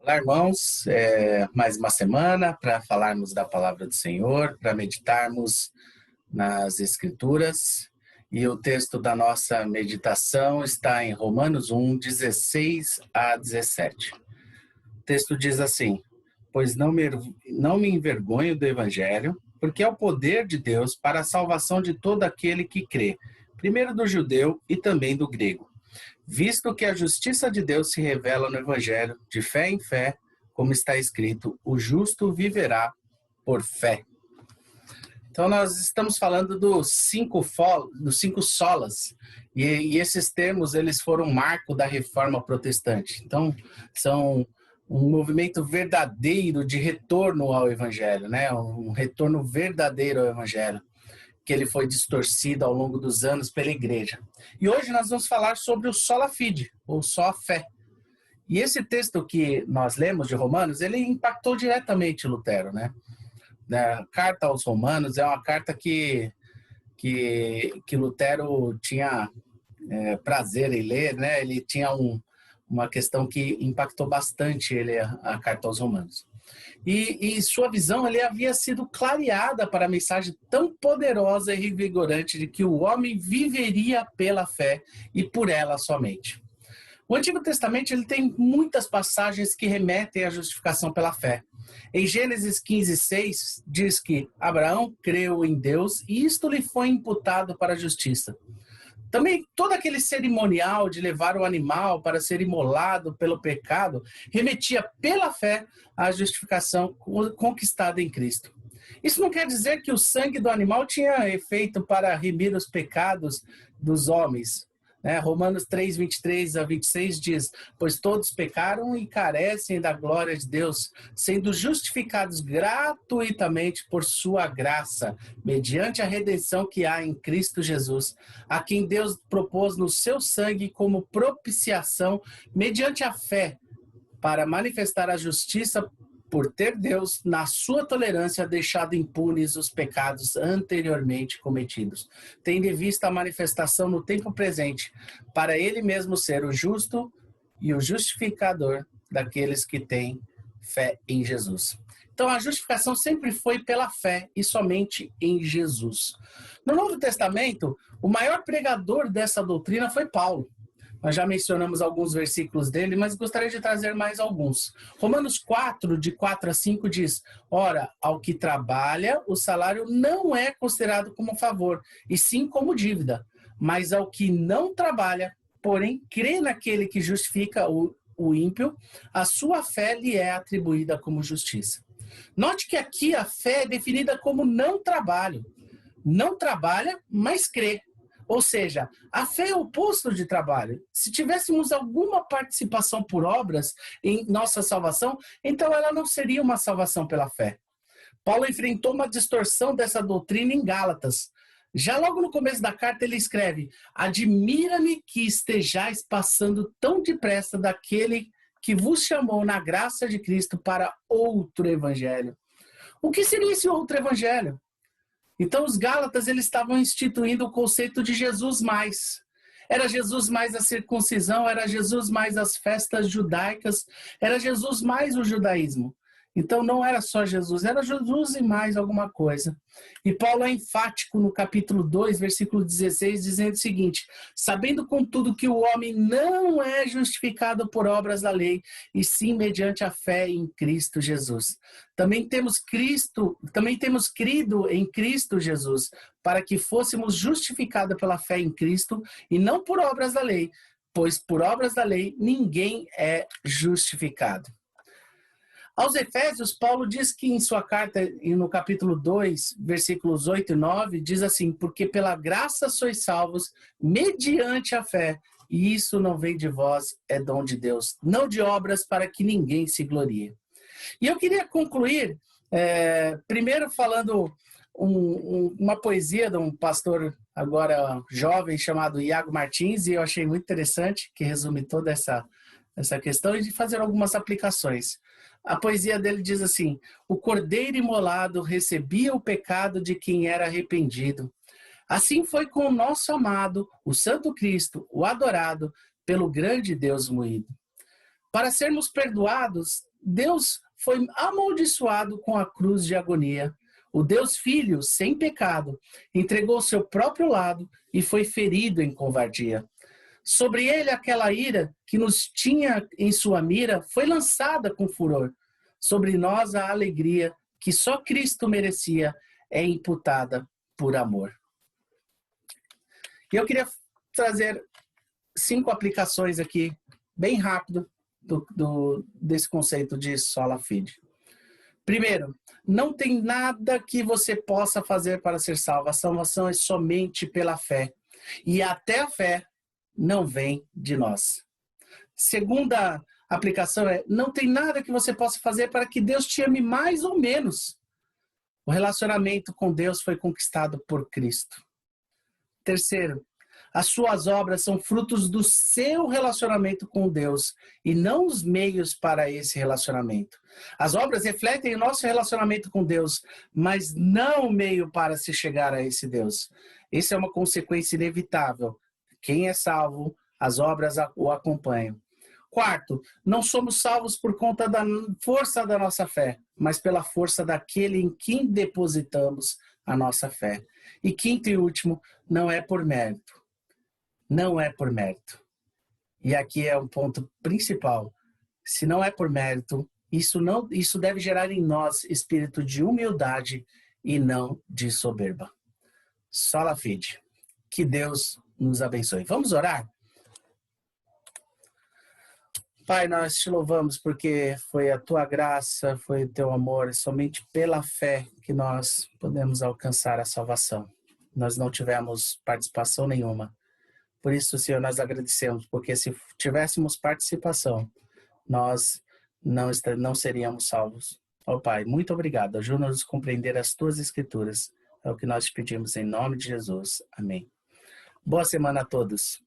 Olá, irmãos. Mais uma semana para falarmos da palavra do Senhor, para meditarmos nas Escrituras. E o texto da nossa meditação está em Romanos 1, 16 a 17. O texto diz assim: Pois não me envergonho do Evangelho, porque é o poder de Deus para a salvação de todo aquele que crê, primeiro do judeu e também do grego. Visto que a justiça de Deus se revela no Evangelho, de fé em fé, como está escrito, o justo viverá por fé. Então, nós estamos falando dos cinco solas, e esses termos eles foram um marco da Reforma Protestante. Então, são um movimento verdadeiro de retorno ao Evangelho, né? Um retorno verdadeiro ao Evangelho, que ele foi distorcido ao longo dos anos pela igreja. E hoje nós vamos falar sobre o sola fide, ou só a fé. E esse texto que nós lemos de Romanos, ele impactou diretamente Lutero, né? A carta aos Romanos é uma carta que Lutero tinha prazer em ler, né? Ele tinha uma questão que impactou bastante ele, a carta aos Romanos. E sua visão ele havia sido clareada para a mensagem tão poderosa e revigorante de que o homem viveria pela fé e por ela somente. O Antigo Testamento ele tem muitas passagens que remetem à justificação pela fé. Em Gênesis 15:6 diz que Abraão creu em Deus e isto lhe foi imputado para a justiça. Também todo aquele cerimonial de levar o animal para ser imolado pelo pecado remetia pela fé à justificação conquistada em Cristo. Isso não quer dizer que o sangue do animal tinha efeito para remir os pecados dos homens. Romanos 3, 23 a 26 diz: Pois todos pecaram e carecem da glória de Deus, sendo justificados gratuitamente por sua graça, mediante a redenção que há em Cristo Jesus, a quem Deus propôs no seu sangue como propiciação, mediante a fé, para manifestar a justiça por ter Deus, na sua tolerância, deixado impunes os pecados anteriormente cometidos, tendo em vista a manifestação no tempo presente, para ele mesmo ser o justo e o justificador daqueles que têm fé em Jesus. Então, a justificação sempre foi pela fé e somente em Jesus. No Novo Testamento, o maior pregador dessa doutrina foi Paulo. Nós já mencionamos alguns versículos dele, mas gostaria de trazer mais alguns. Romanos 4, de 4 a 5 diz: Ora, ao que trabalha, o salário não é considerado como favor, e sim como dívida. Mas ao que não trabalha, porém crê naquele que justifica o ímpio, a sua fé lhe é atribuída como justiça. Note que aqui a fé é definida como não trabalho. Não trabalha, mas crê. Ou seja, a fé é o oposto de trabalho. Se tivéssemos alguma participação por obras em nossa salvação, então ela não seria uma salvação pela fé. Paulo enfrentou uma distorção dessa doutrina em Gálatas. Já logo no começo da carta ele escreve: Admira-me que estejais passando tão depressa daquele que vos chamou na graça de Cristo para outro evangelho. O que seria esse outro evangelho? Então, os Gálatas eles estavam instituindo o conceito de Jesus mais. Era Jesus mais a circuncisão, era Jesus mais as festas judaicas, era Jesus mais o judaísmo. Então, não era só Jesus, era Jesus e mais alguma coisa. E Paulo é enfático no capítulo 2, versículo 16, dizendo o seguinte: Sabendo, contudo, que o homem não é justificado por obras da lei, e sim mediante a fé em Cristo Jesus. Também temos crido em Cristo Jesus, para que fôssemos justificados pela fé em Cristo, e não por obras da lei, pois por obras da lei ninguém é justificado. Aos Efésios, Paulo diz que em sua carta, no capítulo 2, versículos 8 e 9, diz assim: Porque pela graça sois salvos, mediante a fé, e isso não vem de vós, é dom de Deus, não de obras para que ninguém se glorie. E eu queria concluir, primeiro falando uma poesia de um pastor agora jovem chamado Iago Martins, e eu achei muito interessante, que resume toda essa questão, e de fazer algumas aplicações. A poesia dele diz assim: O cordeiro imolado recebia o pecado de quem era arrependido. Assim foi com o nosso amado, o Santo Cristo, o adorado, pelo grande Deus moído. Para sermos perdoados, Deus foi amaldiçoado com a cruz de agonia. O Deus Filho, sem pecado, entregou seu próprio lado e foi ferido em covardia. Sobre ele, aquela ira que nos tinha em sua mira foi lançada com furor. Sobre nós, a alegria que só Cristo merecia é imputada por amor. E eu queria trazer 5 aplicações aqui, bem rápido, desse conceito de sola fide. Primeiro, não tem nada que você possa fazer para ser salvo. A salvação é somente pela fé. E até a fé não vem de nós. Segunda aplicação é, não tem nada que você possa fazer para que Deus te ame mais ou menos. O relacionamento com Deus foi conquistado por Cristo. Terceiro, as suas obras são frutos do seu relacionamento com Deus e não os meios para esse relacionamento. As obras refletem o nosso relacionamento com Deus, mas não o meio para se chegar a esse Deus. Isso é uma consequência inevitável. Quem é salvo, as obras o acompanham. Quarto, não somos salvos por conta da força da nossa fé, mas pela força daquele em quem depositamos a nossa fé. E quinto e último, não é por mérito. Não é por mérito. E aqui é um ponto principal. Se não é por mérito, isso deve gerar em nós espírito de humildade e não de soberba. Sola fide. Que Deus nos abençoe. Vamos orar? Pai, nós te louvamos porque foi a tua graça, foi o teu amor, e somente pela fé que nós podemos alcançar a salvação. Nós não tivemos participação nenhuma. Por isso, Senhor, nós agradecemos, porque se tivéssemos participação, nós não seríamos salvos. Ó Pai, muito obrigado. Ajuda-nos a compreender as tuas escrituras. É o que nós te pedimos em nome de Jesus. Amém. Boa semana a todos.